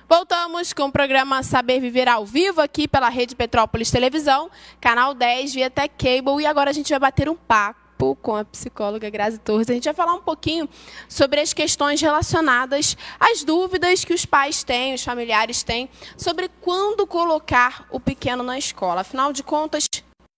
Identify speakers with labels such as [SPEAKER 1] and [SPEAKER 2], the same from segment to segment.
[SPEAKER 1] Voltamos com o programa Saber Viver ao vivo aqui pela Rede Petrópolis Televisão, canal 10, via Tech Cable. E agora a gente vai bater um papo com a psicóloga Grazi Torres. A gente vai falar um pouquinho sobre as questões relacionadas às dúvidas que os pais têm, os familiares têm, sobre quando colocar o pequeno na escola. Afinal de contas,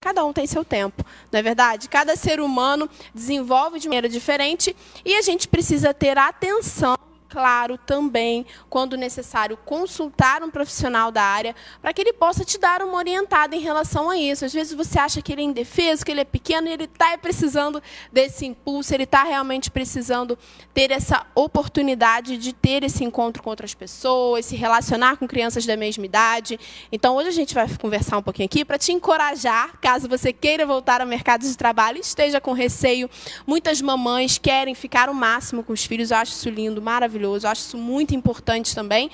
[SPEAKER 1] cada um tem seu tempo, não é verdade? Cada ser humano desenvolve de maneira diferente e a gente precisa ter atenção, claro, também, quando necessário, consultar um profissional da área para que ele possa te dar uma orientada em relação a isso. Às vezes você acha que ele é indefeso, que ele é pequeno e ele está precisando desse impulso, ele está realmente precisando ter essa oportunidade de ter esse encontro com outras pessoas, se relacionar com crianças da mesma idade. Então, hoje a gente vai conversar um pouquinho aqui para te encorajar, caso você queira voltar ao mercado de trabalho e esteja com receio. Muitas mamães querem ficar o máximo com os filhos, eu acho isso lindo, maravilhoso. Eu acho isso muito importante também.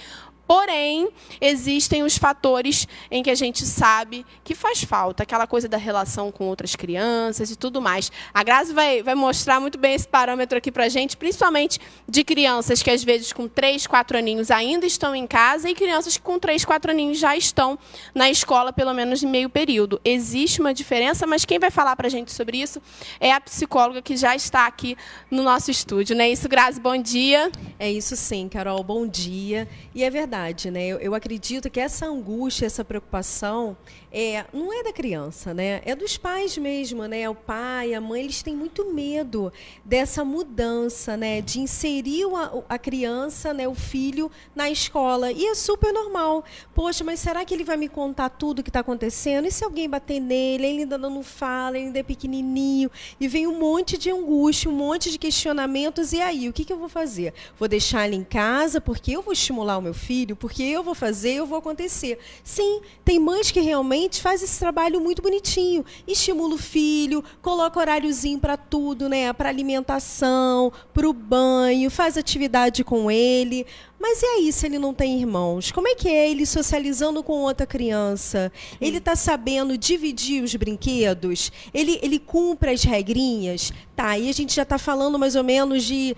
[SPEAKER 1] Porém, existem os fatores em que a gente sabe que faz falta, aquela coisa da relação com outras crianças e tudo mais. A Grazi vai mostrar muito bem esse parâmetro aqui para a gente, principalmente de crianças que, às vezes, com 3, 4 aninhos ainda estão em casa e crianças que, com 3, 4 aninhos, já estão na escola, pelo menos em meio período. Existe uma diferença, mas quem vai falar para a gente sobre isso é a psicóloga que já está aqui no nosso estúdio. Não é isso, Grazi? Bom dia.
[SPEAKER 2] É isso sim, Carol. Bom dia. E é verdade. Né? Eu acredito que essa angústia, essa preocupação, não é da criança, né? É dos pais mesmo, né? O pai, a mãe, eles têm muito medo dessa mudança, né? De inserir a criança, né? O filho na escola. E é super normal. Poxa, mas será que ele vai me contar tudo o que está acontecendo? E se alguém bater nele, ele ainda não fala, ele ainda é pequenininho, e vem um monte de angústia, um monte de questionamentos, e aí, o que eu vou fazer? Vou deixar ele em casa porque eu vou estimular o meu filho? Porque eu vou fazer, eu vou acontecer. Sim, tem mães que realmente fazem esse trabalho muito bonitinho. Estimula o filho, coloca horáriozinho para tudo, né? Para alimentação, para o banho, faz atividade com ele. Mas e aí se ele não tem irmãos? Como é que é ele socializando com outra criança? Ele está sabendo dividir os brinquedos? Ele cumpre as regrinhas? Tá, aí a gente já está falando mais ou menos de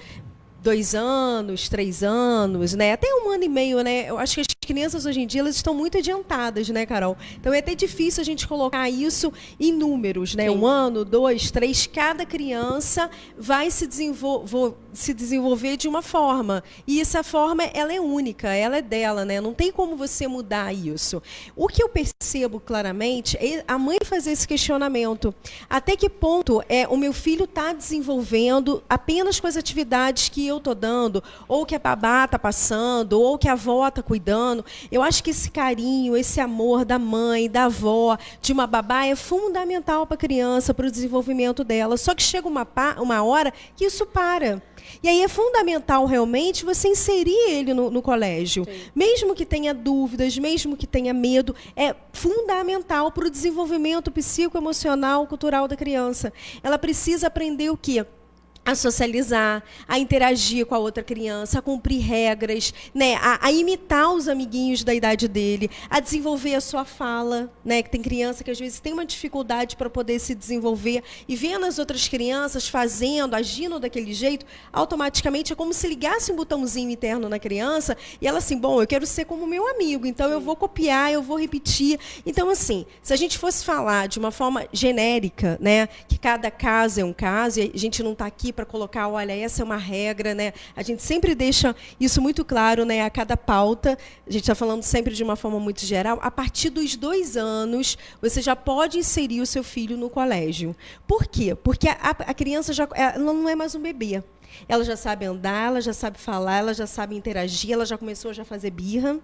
[SPEAKER 2] 2 anos, 3 anos, né? Até 1 ano e meio, né? Eu acho que as crianças hoje em dia elas estão muito adiantadas, né, Carol? Então é até difícil a gente colocar isso em números, né? Sim. 1 ano, 2, 3, cada criança vai se desenvolver de uma forma. E essa forma, ela é única, ela é dela, né? Não tem como você mudar isso. O que eu percebo claramente é a mãe fazer esse questionamento. Até que ponto o meu filho está desenvolvendo apenas com as atividades que eu estou dando, ou que a babá está passando, ou que a avó está cuidando. Eu acho que esse carinho, esse amor da mãe, da avó, de uma babá é fundamental para a criança, para o desenvolvimento dela. Só que chega uma hora que isso para. E aí é fundamental realmente você inserir ele no colégio. Sim. Mesmo que tenha dúvidas, mesmo que tenha medo, é fundamental para o desenvolvimento psicoemocional, cultural da criança. Ela precisa aprender o quê? A socializar, a interagir com a outra criança, a cumprir regras, né? a imitar os amiguinhos da idade dele, a desenvolver a sua fala, né? Que tem criança que às vezes tem uma dificuldade para poder se desenvolver e vendo as outras crianças fazendo, agindo daquele jeito, automaticamente é como se ligasse um botãozinho interno na criança e ela assim, bom, eu quero ser como meu amigo, então eu vou copiar, eu vou repetir. Então, assim, se a gente fosse falar de uma forma genérica, né? Que cada caso é um caso e a gente não está aqui para colocar, olha, essa é uma regra, né? A gente sempre deixa isso muito claro, né? A cada pauta, a gente está falando sempre de uma forma muito geral. A partir dos 2 anos, você já pode inserir o seu filho no colégio. Por quê? Porque a criança ela não é mais um bebê. Ela já sabe andar, ela já sabe falar, ela já sabe interagir, ela já começou a fazer birra.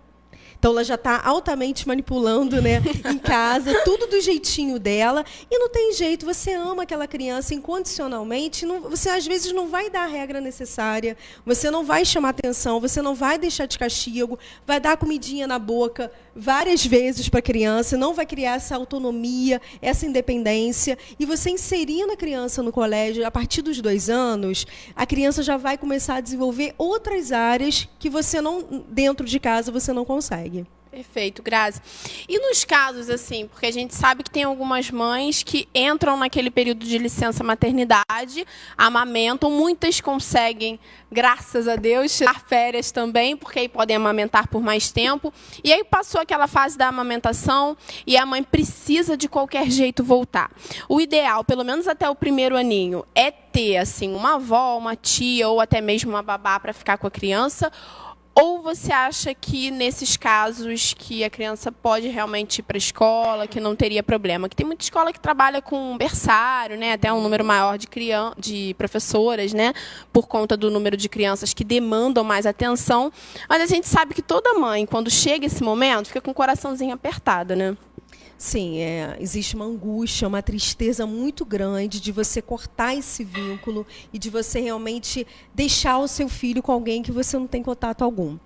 [SPEAKER 2] Então, ela já está altamente manipulando, né, em casa, tudo do jeitinho dela. E não tem jeito, você ama aquela criança incondicionalmente, você às vezes não vai dar a regra necessária, você não vai chamar atenção, você não vai deixar de castigo, vai dar comidinha na boca várias vezes para a criança, não vai criar essa autonomia, essa independência. E você inserindo a criança no colégio, a partir dos 2 anos, a criança já vai começar a desenvolver outras áreas que você não, dentro de casa, você não consegue.
[SPEAKER 1] Perfeito, Grazi. E nos casos, assim, porque a gente sabe que tem algumas mães que entram naquele período de licença maternidade, amamentam, muitas conseguem, graças a Deus, tirar férias também, porque aí podem amamentar por mais tempo. E aí passou aquela fase da amamentação e a mãe precisa de qualquer jeito voltar. O ideal, pelo menos até o primeiro aninho, é ter, assim, uma avó, uma tia ou até mesmo uma babá para ficar com a criança. Ou você acha que, nesses casos, que a criança pode realmente ir para a escola, que não teria problema? Que tem muita escola que trabalha com berçário, né? Até um número maior de professoras, né? Por conta do número de crianças que demandam mais atenção. Mas a gente sabe que toda mãe, quando chega esse momento, fica com o coraçãozinho apertado, né?
[SPEAKER 2] Sim, existe uma angústia, uma tristeza muito grande de você cortar esse vínculo e de você realmente deixar o seu filho com alguém que você não tem contato algum.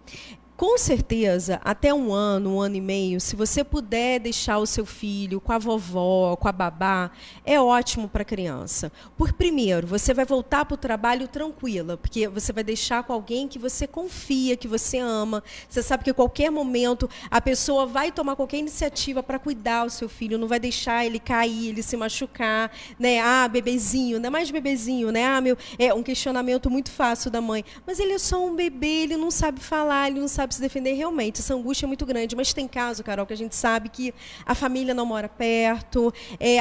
[SPEAKER 2] Com certeza, até um ano e meio, se você puder deixar o seu filho com a vovó, com a babá, é ótimo para a criança. Por primeiro, você vai voltar para o trabalho tranquila, porque você vai deixar com alguém que você confia, que você ama. Você sabe que a qualquer momento a pessoa vai tomar qualquer iniciativa para cuidar do seu filho, não vai deixar ele cair, ele se machucar, né? Ah, bebezinho, ainda mais bebezinho, né? É um questionamento muito fácil da mãe. Mas ele é só um bebê, ele não sabe falar, ele não sabe se defender. Realmente, essa angústia é muito grande. Mas tem caso, Carol, que a gente sabe que a família não mora perto,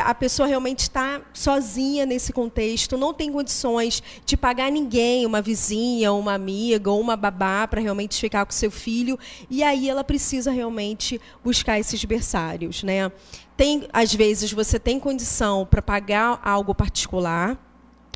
[SPEAKER 2] a pessoa realmente está sozinha nesse contexto, não tem condições de pagar ninguém, uma vizinha, uma amiga ou uma babá para realmente ficar com seu filho, e aí ela precisa realmente buscar esses berçários, né? Às vezes você tem condição para pagar algo particular,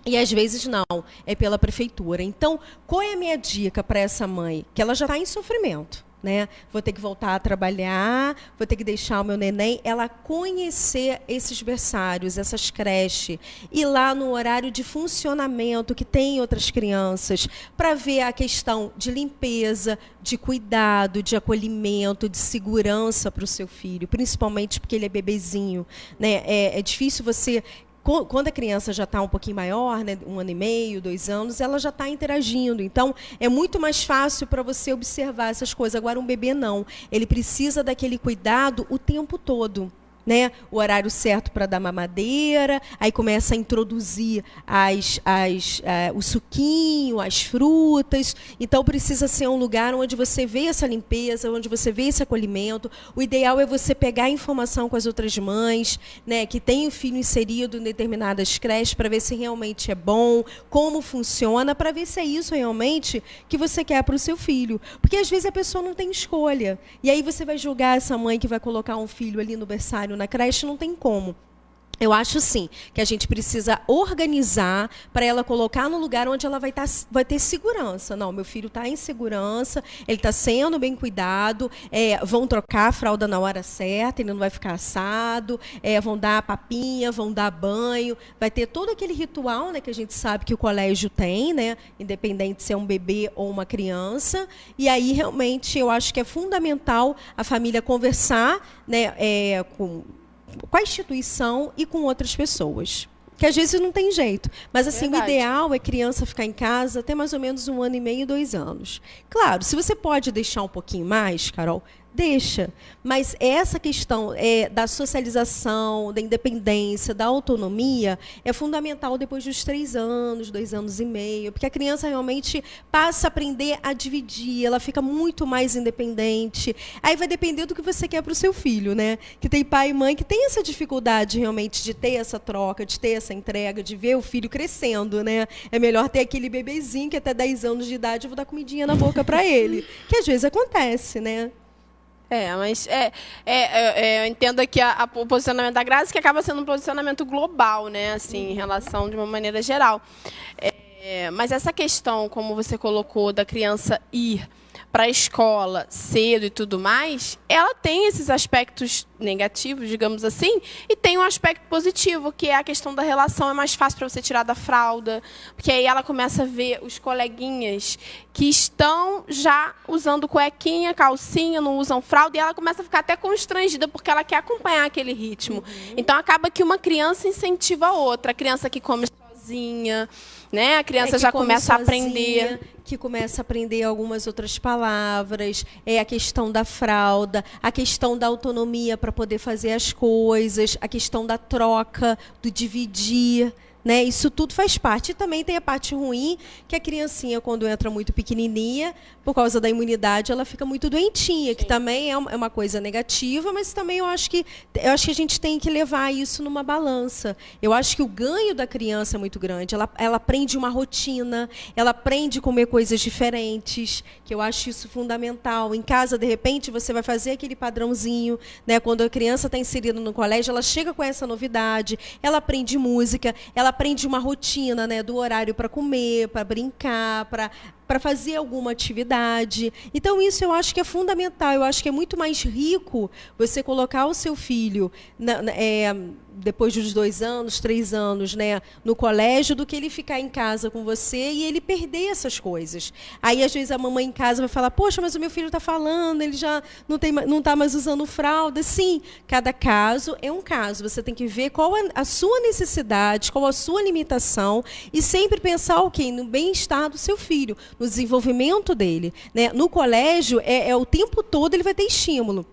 [SPEAKER 2] e às vezes não, é pela prefeitura. Então, qual é a minha dica para essa mãe? Que ela já está em sofrimento, né? Vou ter que voltar a trabalhar, vou ter que deixar o meu neném. Ela conhecer esses berçários, essas creches, ir lá no horário de funcionamento que tem outras crianças, para ver a questão de limpeza, de cuidado, de acolhimento, de segurança para o seu filho, principalmente porque ele é bebezinho, né? É difícil você... Quando a criança já está um pouquinho maior, né, 1 ano e meio, 2 anos, ela já está interagindo. Então, é muito mais fácil para você observar essas coisas. Agora, um bebê não. Ele precisa daquele cuidado o tempo todo, né? O horário certo para dar mamadeira, aí começa a introduzir o suquinho, as frutas. Então, precisa ser um lugar onde você vê essa limpeza, onde você vê esse acolhimento. O ideal é você pegar informação com as outras mães, né, que têm o filho inserido em determinadas creches, para ver se realmente é bom, como funciona, para ver se é isso realmente que você quer para o seu filho. Porque, às vezes, a pessoa não tem escolha. E aí você vai julgar essa mãe que vai colocar um filho ali no berçário na creche, não tem como. Eu acho, sim, que a gente precisa organizar para ela colocar no lugar onde ela vai ter segurança. Não, meu filho está em segurança, ele está sendo bem cuidado, vão trocar a fralda na hora certa, ele não vai ficar assado, vão dar a papinha, vão dar banho, vai ter todo aquele ritual, né, que a gente sabe que o colégio tem, né, independente de ser um bebê ou uma criança. E aí, realmente, eu acho que é fundamental a família conversar, né, com a instituição e com outras pessoas. Que às vezes não tem jeito. Mas assim, o ideal é criança ficar em casa até mais ou menos 1 ano e meio, 2 anos. Claro, se você pode deixar um pouquinho mais, Carol, deixa. Mas essa questão da socialização, da independência, da autonomia, é fundamental depois dos 3 anos, 2 anos e meio, porque a criança realmente passa a aprender a dividir, ela fica muito mais independente. Aí vai depender do que você quer para o seu filho, né? Que tem pai e mãe que tem essa dificuldade realmente de ter essa troca, de ter essa entrega, de ver o filho crescendo, né? É melhor ter aquele bebezinho que até 10 anos de idade eu vou dar comidinha na boca para ele, que às vezes acontece, né?
[SPEAKER 1] Mas eu entendo aqui o posicionamento da Grazi, que acaba sendo um posicionamento global, né, assim, em relação de uma maneira geral. Mas essa questão, como você colocou, da criança ir para a escola cedo e tudo mais, ela tem esses aspectos negativos, digamos assim, e tem um aspecto positivo, que é a questão da relação. É mais fácil para você tirar da fralda, porque aí ela começa a ver os coleguinhas que estão já usando cuequinha, calcinha, não usam fralda, e ela começa a ficar até constrangida, porque ela quer acompanhar aquele ritmo. Então, acaba que uma criança incentiva a outra. A criança que come sozinha, sozinha, né? A criança já começa a aprender.
[SPEAKER 2] Que começa a aprender algumas outras palavras, a questão da fralda, a questão da autonomia para poder fazer as coisas, a questão da troca, do dividir. Né? Isso tudo faz parte. E também tem a parte ruim, que a criancinha, quando entra muito pequenininha, por causa da imunidade, ela fica muito doentinha, Sim. que também é uma coisa negativa, mas também eu acho que a gente tem que levar isso numa balança. Eu acho que o ganho da criança é muito grande. Ela aprende uma rotina, ela aprende a comer coisas diferentes, que eu acho isso fundamental. Em casa, de repente, você vai fazer aquele padrãozinho, né? Quando a criança está inserida no colégio, ela chega com essa novidade, ela aprende música, ela aprende uma rotina, né, do horário para comer, para brincar, para fazer alguma atividade. Então, isso eu acho que é fundamental. Eu acho que é muito mais rico você colocar o seu filho depois dos 2 anos, 3 anos, né, no colégio, do que ele ficar em casa com você e ele perder essas coisas. Aí, às vezes, a mamãe em casa vai falar, poxa, mas o meu filho está falando, ele já não está mais usando fralda. Sim, cada caso é um caso. Você tem que ver qual a sua necessidade, qual a sua limitação e sempre pensar no bem-estar do seu filho, no desenvolvimento dele. Né? No colégio, o tempo todo ele vai ter estímulo,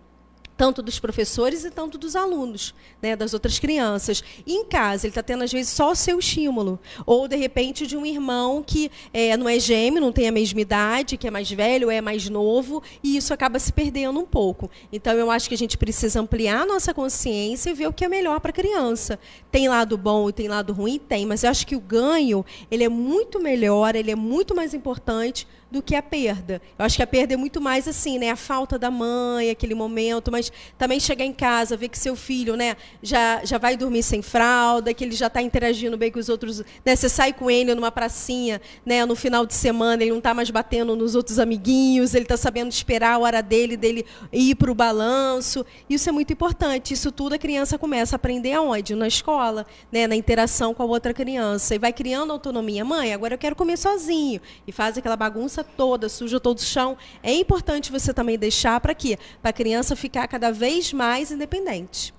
[SPEAKER 2] tanto dos professores e tanto dos alunos, né, das outras crianças. E em casa, ele está tendo, às vezes, só o seu estímulo. Ou, de repente, de um irmão que não é gêmeo, não tem a mesma idade, que é mais velho, é mais novo, e isso acaba se perdendo um pouco. Então, eu acho que a gente precisa ampliar a nossa consciência e ver o que é melhor para a criança. Tem lado bom e tem lado ruim? Tem, mas eu acho que o ganho ele é muito melhor, ele é muito mais importante do que a perda. Eu acho que a perda é muito mais assim, né, a falta da mãe, aquele momento, mas também chegar em casa, ver que seu filho, né, já vai dormir sem fralda, que ele já está interagindo bem com os outros, né, você sai com ele numa pracinha, né, no final de semana, ele não está mais batendo nos outros amiguinhos, ele está sabendo esperar a hora dele ir para o balanço. Isso é muito importante. Isso tudo a criança começa a aprender aonde? Na escola, né, na interação com a outra criança, e vai criando autonomia. Mãe, agora eu quero comer sozinho, e faz aquela bagunça toda, suja todo o chão. É importante você também deixar para quê? Para a criança ficar cada vez mais independente.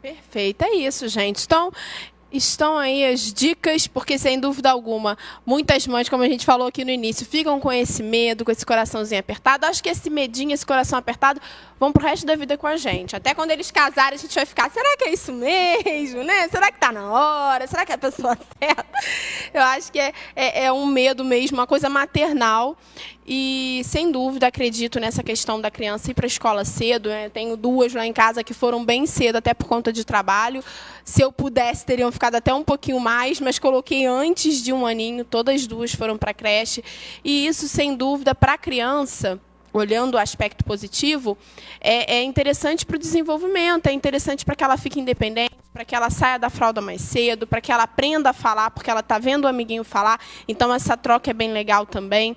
[SPEAKER 1] Perfeito, é isso, gente. Então, estão aí as dicas, porque, sem dúvida alguma, muitas mães, como a gente falou aqui no início, ficam com esse medo, com esse coraçãozinho apertado. Acho que esse medinho, esse coração apertado, vão pro resto da vida com a gente. Até quando eles casarem, a gente vai ficar, será que é isso mesmo, né? Será que está na hora? Será que é a pessoa certa? Eu acho que é um medo mesmo, uma coisa maternal. E, sem dúvida, acredito nessa questão da criança ir para a escola cedo. Né? Tenho 2 lá em casa que foram bem cedo, até por conta de trabalho. Se eu pudesse, teriam ficado até um pouquinho mais, mas coloquei antes de 1 aninho, todas 2 foram para a creche. E isso, sem dúvida, para a criança, olhando o aspecto positivo, é interessante para o desenvolvimento, é interessante para que ela fique independente, para que ela saia da fralda mais cedo, para que ela aprenda a falar, porque ela está vendo o amiguinho falar. Então, essa troca é bem legal também.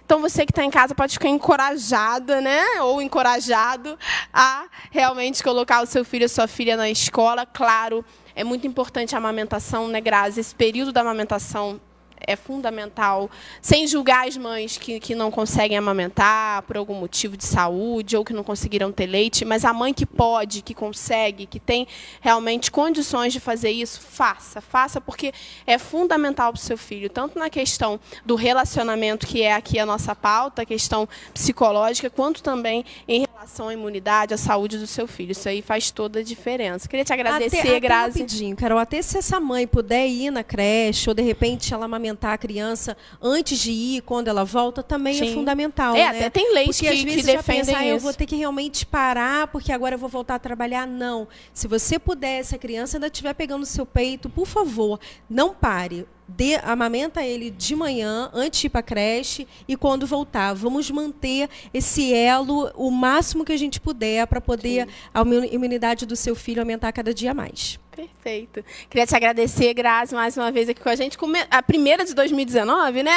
[SPEAKER 1] Então, você que está em casa pode ficar encorajada, né? Ou encorajado a realmente colocar o seu filho ou sua filha na escola. Claro, é muito importante a amamentação, né, Grazi? Esse período da amamentação é fundamental, sem julgar as mães que não conseguem amamentar por algum motivo de saúde ou que não conseguiram ter leite, mas a mãe que pode, que consegue, que tem realmente condições de fazer isso, faça, porque é fundamental para o seu filho, tanto na questão do relacionamento, que é aqui a nossa pauta, a questão psicológica, quanto também em relação à imunidade, à saúde do seu filho. Isso aí faz toda a diferença. Queria te agradecer, Grazi.
[SPEAKER 2] Rapidinho, Carol, até se essa mãe puder ir na creche, ou de repente ela amamentar a criança antes de ir, quando ela volta, também
[SPEAKER 1] Sim.
[SPEAKER 2] é fundamental.
[SPEAKER 1] Né?
[SPEAKER 2] Até
[SPEAKER 1] tem leis
[SPEAKER 2] porque, às vezes,
[SPEAKER 1] que defendem isso.
[SPEAKER 2] Eu vou ter que realmente parar, porque agora eu vou voltar a trabalhar. Não. Se você puder, se a criança ainda estiver pegando o seu peito, por favor, não pare. Amamenta ele de manhã, antes de ir para a creche, e quando voltar. Vamos manter esse elo o máximo que a gente puder, para poder a imunidade do seu filho aumentar cada dia mais.
[SPEAKER 1] Perfeito. Queria te agradecer, Grazi, mais uma vez aqui com a gente. A primeira de 2019, né?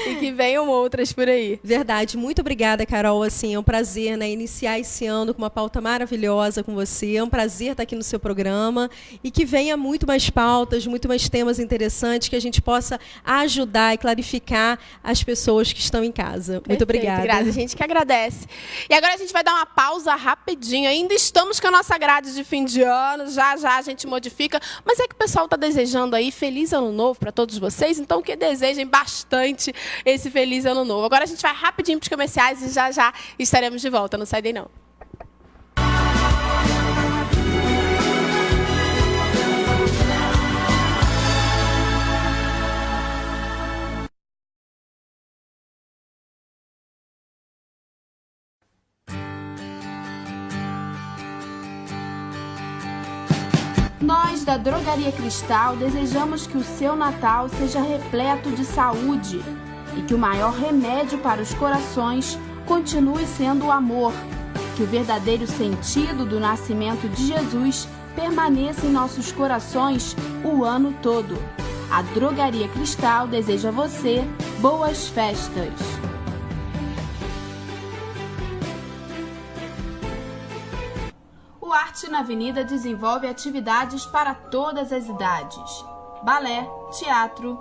[SPEAKER 1] E que venham outras por aí.
[SPEAKER 2] Verdade. Muito obrigada, Carol. Assim, é um prazer, né, iniciar esse ano com uma pauta maravilhosa com você. É um prazer estar aqui no seu programa. E que venha muito mais pautas, muito mais temas interessantes, que a gente possa ajudar e clarificar as pessoas que estão em casa.
[SPEAKER 1] Perfeito,
[SPEAKER 2] muito obrigada.
[SPEAKER 1] Grazi, a gente que agradece. E agora a gente vai dar uma pausa rapidinho. Ainda estamos com a nossa grade de fim de ano. Já lá, a gente modifica. Mas é que o pessoal está desejando aí feliz ano novo para todos vocês, então que desejem bastante esse feliz ano novo. Agora a gente vai rapidinho para os comerciais e já já estaremos de volta. Não sai daí não. Nós, da Drogaria Cristal, desejamos que o seu Natal seja repleto de saúde e que o maior remédio para os corações continue sendo o amor, que o verdadeiro sentido do nascimento de Jesus permaneça em nossos corações o ano todo. A Drogaria Cristal deseja a você boas festas. O Arte na Avenida desenvolve atividades para todas as idades: balé, teatro,